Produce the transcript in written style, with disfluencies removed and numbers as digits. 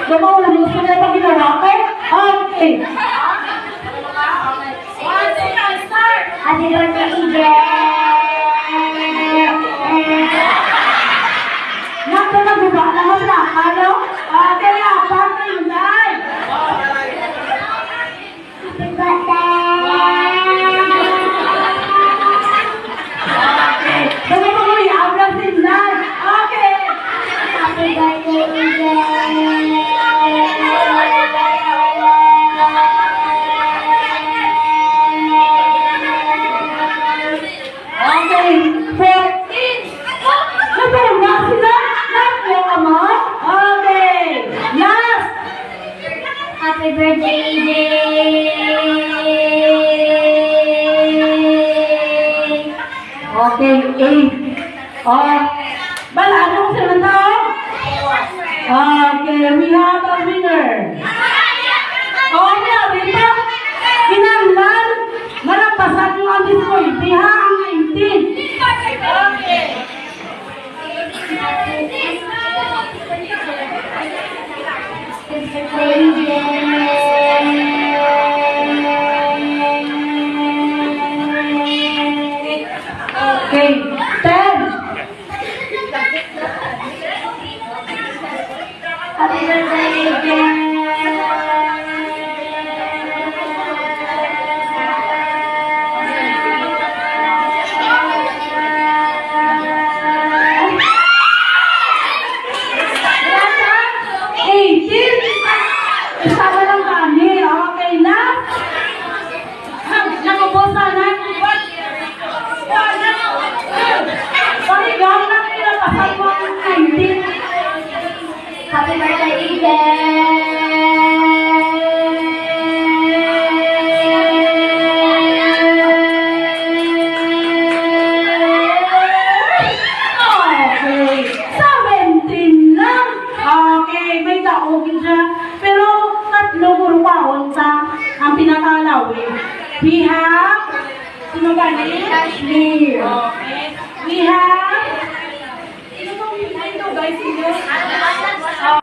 Gamaw lang gusto nila pag ginawa ko. Okay. Happy birthday, EJ! Nato na guba naman na. Ano? Kaya, paano yun, Nay? Happy birthday! Gamaw mo yung ablang sindan. Okay. Happy birthday, EJ! Okay. 14. Nagpapagawa sila. Nagpapagawa. Okay. Last. Happy birthday, EJ! Okay, 8. Balado ko sila ng tao? Okay, we have a winner. Okay, dito. Kinanglan. Malampasan yung ang discovery, ha? Ang 19. Okay. Okay, 10. Happy birthday, EJ! Isama lang kami, okay na? Nakubos na na. Sorry, gawin lang nila pasal mo ang 19. Happy birthday, EJ! Okay, 17 lang. Okay, may daogin siya. Pero tatlo murupaon sa ang pinakalawin. We have, sino ba ni? Kashmir! Okay. We have, sino guys? Sino?